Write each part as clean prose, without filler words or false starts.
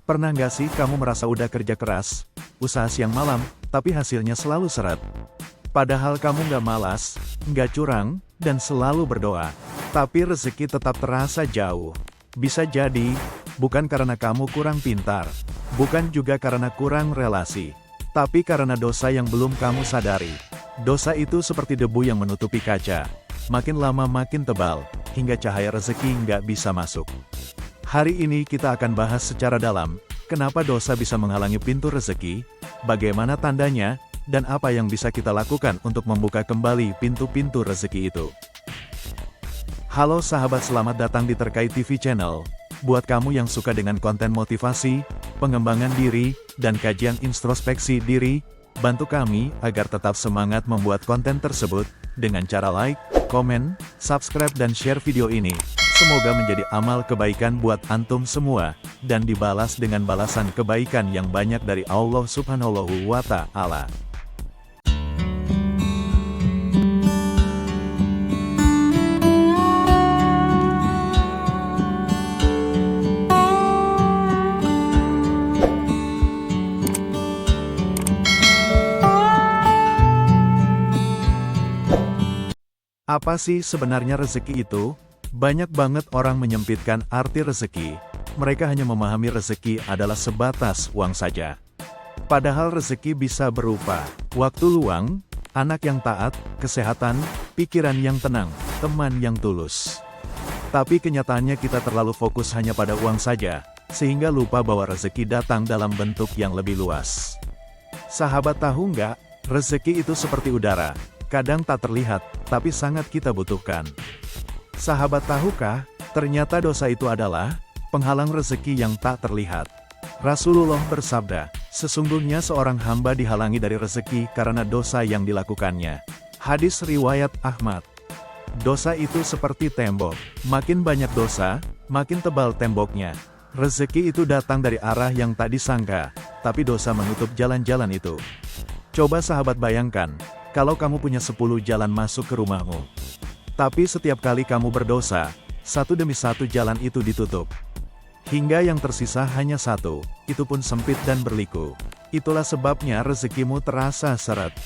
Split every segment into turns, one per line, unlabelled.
Pernah nggak sih kamu merasa udah kerja keras, usaha siang malam, tapi hasilnya selalu seret? Padahal kamu nggak malas, nggak curang, dan selalu berdoa. Tapi rezeki tetap terasa jauh. Bisa jadi, bukan karena kamu kurang pintar, bukan juga karena kurang relasi, tapi karena dosa yang belum kamu sadari. Dosa itu seperti debu yang menutupi kaca. Makin lama makin tebal, hingga cahaya rezeki nggak bisa masuk. Hari ini kita akan bahas secara dalam, kenapa dosa bisa menghalangi pintu rezeki, bagaimana tandanya, dan apa yang bisa kita lakukan untuk membuka kembali pintu-pintu rezeki itu. Halo sahabat, selamat datang di Terkait TV Channel. Buat kamu yang suka dengan konten motivasi, pengembangan diri, dan kajian introspeksi diri, bantu kami agar tetap semangat membuat konten tersebut, dengan cara like, komen, subscribe dan share video ini. Semoga menjadi amal kebaikan buat antum semua, dan dibalas dengan balasan kebaikan yang banyak dari Allah Subhanahu wa Ta'ala. Apa sih sebenarnya rezeki itu? Banyak banget orang menyempitkan arti rezeki. Mereka hanya memahami rezeki adalah sebatas uang saja. Padahal rezeki bisa berupa waktu luang, anak yang taat, kesehatan, pikiran yang tenang, teman yang tulus. Tapi kenyataannya kita terlalu fokus hanya pada uang saja, sehingga lupa bahwa rezeki datang dalam bentuk yang lebih luas. Sahabat, tahu nggak, rezeki itu seperti udara. Kadang tak terlihat, tapi sangat kita butuhkan. Sahabat, tahukah, ternyata dosa itu adalah penghalang rezeki yang tak terlihat. Rasulullah bersabda, sesungguhnya seorang hamba dihalangi dari rezeki karena dosa yang dilakukannya. Hadis riwayat Ahmad. Dosa itu seperti tembok. Makin banyak dosa, makin tebal temboknya. Rezeki itu datang dari arah yang tak disangka, tapi dosa menutup jalan-jalan itu. Coba sahabat bayangkan, kalau kamu punya 10 jalan masuk ke rumahmu. Tapi setiap kali kamu berdosa, satu demi satu jalan itu ditutup. Hingga yang tersisa hanya satu, itu pun sempit dan berliku. Itulah sebabnya rezekimu terasa seret.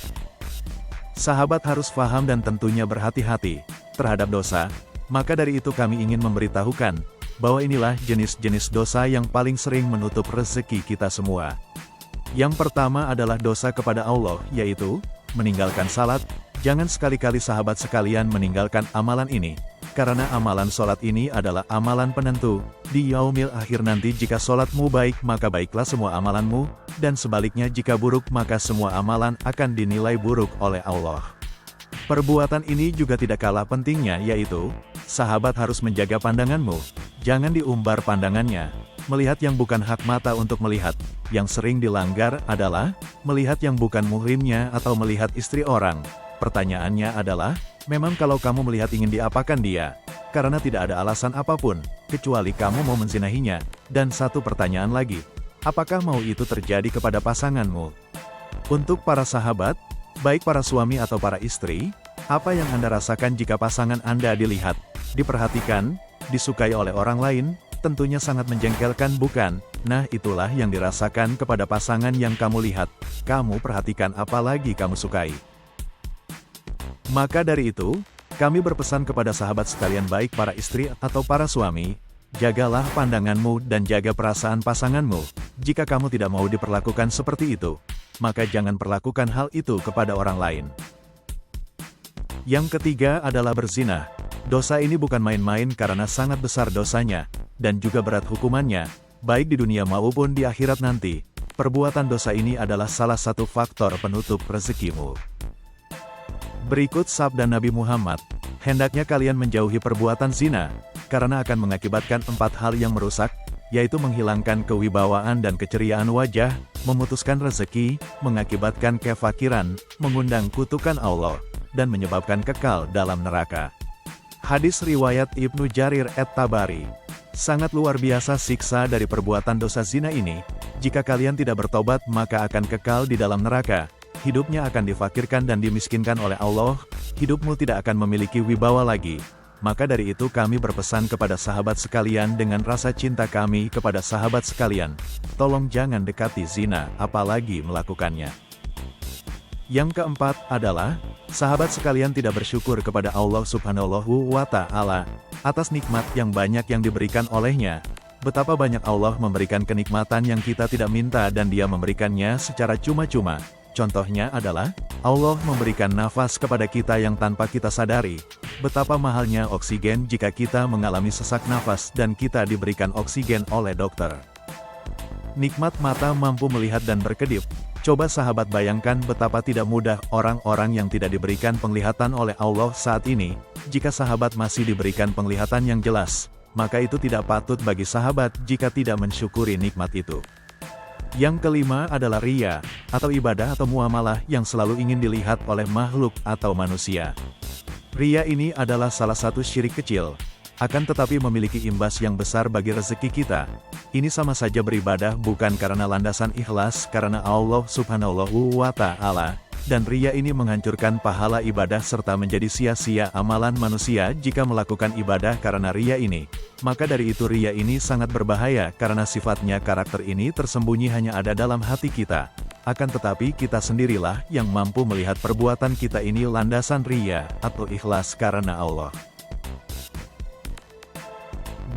Sahabat harus paham dan tentunya berhati-hati terhadap dosa, maka dari itu kami ingin memberitahukan, bahwa inilah jenis-jenis dosa yang paling sering menutup rezeki kita semua. Yang pertama adalah dosa kepada Allah, yaitu meninggalkan salat. Jangan sekali-kali sahabat sekalian meninggalkan amalan ini, karena amalan sholat ini adalah amalan penentu. Di yaumil akhir nanti jika sholatmu baik maka baiklah semua amalanmu, dan sebaliknya jika buruk maka semua amalan akan dinilai buruk oleh Allah. Perbuatan ini juga tidak kalah pentingnya, yaitu, sahabat harus menjaga pandanganmu, jangan diumbar pandangannya. Melihat yang bukan hak mata untuk melihat. Yang sering dilanggar adalah, melihat yang bukan muhrimnya atau melihat istri orang. Pertanyaannya adalah, memang kalau kamu melihat ingin diapakan dia? Karena tidak ada alasan apapun, kecuali kamu mau menzinahinya. Dan satu pertanyaan lagi, apakah mau itu terjadi kepada pasanganmu? Untuk para sahabat, baik para suami atau para istri, apa yang Anda rasakan jika pasangan Anda dilihat, diperhatikan, disukai oleh orang lain? Tentunya sangat menjengkelkan, bukan? Nah, itulah yang dirasakan kepada pasangan yang kamu lihat, kamu perhatikan, apalagi kamu sukai. Maka dari itu, kami berpesan kepada sahabat sekalian, baik para istri atau para suami, jagalah pandanganmu dan jaga perasaan pasanganmu. Jika kamu tidak mau diperlakukan seperti itu, maka jangan perlakukan hal itu kepada orang lain. Yang ketiga adalah berzina. Dosa ini bukan main-main karena sangat besar dosanya, dan juga berat hukumannya, baik di dunia maupun di akhirat nanti. Perbuatan dosa ini adalah salah satu faktor penutup rezekimu. Berikut sabda Nabi Muhammad, hendaknya kalian menjauhi perbuatan zina, karena akan mengakibatkan 4 hal yang merusak, yaitu menghilangkan kewibawaan dan keceriaan wajah, memutuskan rezeki, mengakibatkan kefakiran, mengundang kutukan Allah, dan menyebabkan kekal dalam neraka. Hadis riwayat Ibnu Jarir at-Tabari. Sangat luar biasa siksa dari perbuatan dosa zina ini. Jika kalian tidak bertobat maka akan kekal di dalam neraka. Hidupnya akan difakirkan dan dimiskinkan oleh Allah. Hidupmu tidak akan memiliki wibawa lagi. Maka dari itu kami berpesan kepada sahabat sekalian dengan rasa cinta kami kepada sahabat sekalian, tolong jangan dekati zina, apalagi melakukannya. Yang keempat adalah, sahabat sekalian tidak bersyukur kepada Allah Subhanahu wa Ta'ala atas nikmat yang banyak yang diberikan olehnya. Betapa banyak Allah memberikan kenikmatan yang kita tidak minta dan Dia memberikannya secara cuma-cuma. Contohnya adalah, Allah memberikan nafas kepada kita yang tanpa kita sadari. Betapa mahalnya oksigen jika kita mengalami sesak nafas dan kita diberikan oksigen oleh dokter. Nikmat mata mampu melihat dan berkedip. Coba sahabat bayangkan betapa tidak mudah orang-orang yang tidak diberikan penglihatan oleh Allah saat ini. Jika sahabat masih diberikan penglihatan yang jelas, maka itu tidak patut bagi sahabat jika tidak mensyukuri nikmat itu. Yang kelima adalah riya, atau ibadah atau muamalah yang selalu ingin dilihat oleh makhluk atau manusia. Riya ini adalah salah satu syirik kecil, akan tetapi memiliki imbas yang besar bagi rezeki kita. Ini sama saja beribadah bukan karena landasan ikhlas karena Allah Subhanahu wa Ta'ala, dan riya ini menghancurkan pahala ibadah serta menjadi sia-sia amalan manusia jika melakukan ibadah karena riya ini. Maka dari itu riya ini sangat berbahaya karena sifatnya karakter ini tersembunyi hanya ada dalam hati kita. Akan tetapi kita sendirilah yang mampu melihat perbuatan kita ini landasan riya atau ikhlas karena Allah.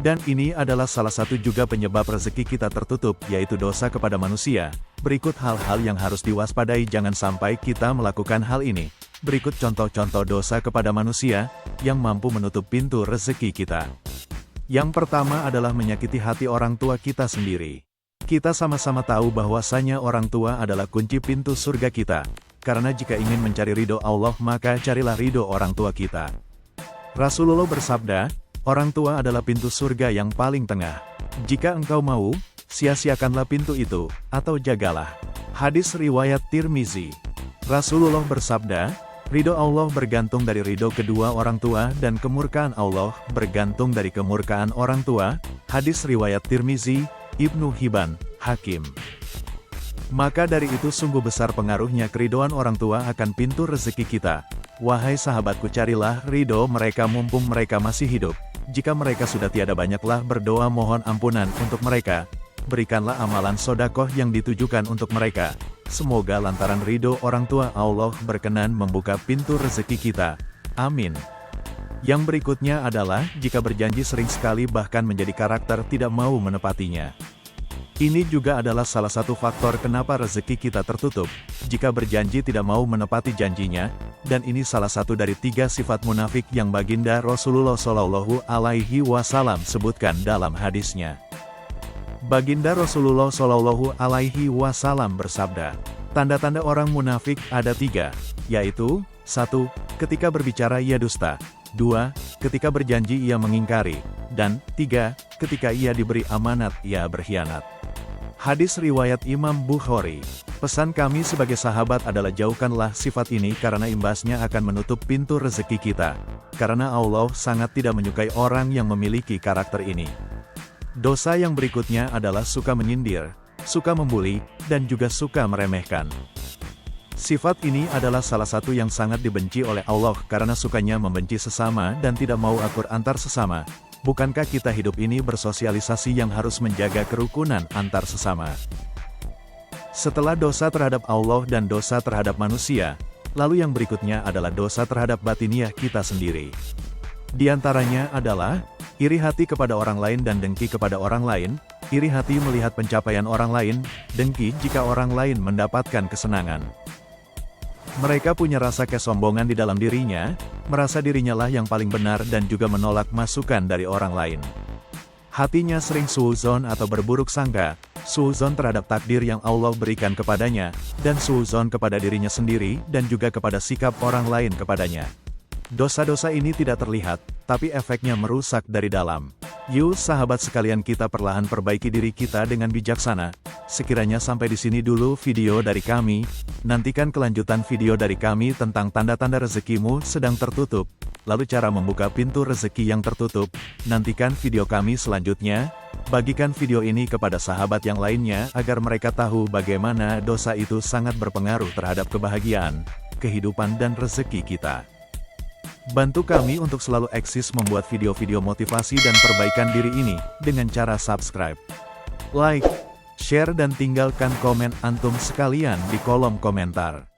Dan ini adalah salah satu juga penyebab rezeki kita tertutup, yaitu dosa kepada manusia. Berikut hal-hal yang harus diwaspadai jangan sampai kita melakukan hal ini. Berikut contoh-contoh dosa kepada manusia, yang mampu menutup pintu rezeki kita. Yang pertama adalah menyakiti hati orang tua kita sendiri. Kita sama-sama tahu bahwasanya orang tua adalah kunci pintu surga kita. Karena jika ingin mencari ridho Allah maka carilah ridho orang tua kita. Rasulullah bersabda, orang tua adalah pintu surga yang paling tengah. Jika engkau mau, sia-siakanlah pintu itu, atau jagalah. Hadis riwayat Tirmizi. Rasulullah bersabda, ridho Allah bergantung dari ridho kedua orang tua dan kemurkaan Allah bergantung dari kemurkaan orang tua. Hadis riwayat Tirmizi, Ibnu Hibban, Hakim. Maka dari itu sungguh besar pengaruhnya keridhoan orang tua akan pintu rezeki kita. Wahai sahabatku, carilah ridho mereka mumpung mereka masih hidup. Jika mereka sudah tiada, banyaklah berdoa mohon ampunan untuk mereka. Berikanlah amalan sodakoh yang ditujukan untuk mereka. Semoga lantaran ridho orang tua Allah berkenan membuka pintu rezeki kita. Amin. Yang berikutnya adalah, jika berjanji sering sekali bahkan menjadi karakter tidak mau menepatinya. Ini juga adalah salah satu faktor kenapa rezeki kita tertutup, jika berjanji tidak mau menepati janjinya, dan ini salah satu dari 3 sifat munafik yang baginda Rasulullah Shallallahu Alaihi Wasallam sebutkan dalam hadisnya. Baginda Rasulullah Shallallahu Alaihi Wasallam bersabda, tanda-tanda orang munafik ada 3, yaitu, 1. Ketika berbicara ia dusta, 2. Ketika berjanji ia mengingkari, dan 3. Ketika ia diberi amanat ia berkhianat. Hadis riwayat Imam Bukhari. Pesan kami sebagai sahabat adalah jauhkanlah sifat ini karena imbasnya akan menutup pintu rezeki kita. Karena Allah sangat tidak menyukai orang yang memiliki karakter ini. Dosa yang berikutnya adalah suka menyindir, suka membuli, dan juga suka meremehkan. Sifat ini adalah salah satu yang sangat dibenci oleh Allah karena sukanya membenci sesama dan tidak mau akur antar sesama. Bukankah kita hidup ini bersosialisasi yang harus menjaga kerukunan antar sesama? Setelah dosa terhadap Allah dan dosa terhadap manusia, lalu yang berikutnya adalah dosa terhadap batiniah kita sendiri. Di antaranya adalah, iri hati kepada orang lain dan dengki kepada orang lain. Iri hati melihat pencapaian orang lain, dengki jika orang lain mendapatkan kesenangan. Mereka punya rasa kesombongan di dalam dirinya, merasa dirinya lah yang paling benar dan juga menolak masukan dari orang lain. Hatinya sering suudzon atau berburuk sangka, suudzon terhadap takdir yang Allah berikan kepadanya, dan suudzon kepada dirinya sendiri dan juga kepada sikap orang lain kepadanya. Dosa-dosa ini tidak terlihat, tapi efeknya merusak dari dalam. Yuk sahabat sekalian, kita perlahan perbaiki diri kita dengan bijaksana. Sekiranya sampai di sini dulu video dari kami, nantikan kelanjutan video dari kami tentang tanda-tanda rezekimu sedang tertutup, lalu cara membuka pintu rezeki yang tertutup. Nantikan video kami selanjutnya, bagikan video ini kepada sahabat yang lainnya agar mereka tahu bagaimana dosa itu sangat berpengaruh terhadap kebahagiaan, kehidupan dan rezeki kita. Bantu kami untuk selalu eksis membuat video-video motivasi dan perbaikan diri ini, dengan cara subscribe, like, share dan tinggalkan komen antum sekalian di kolom komentar.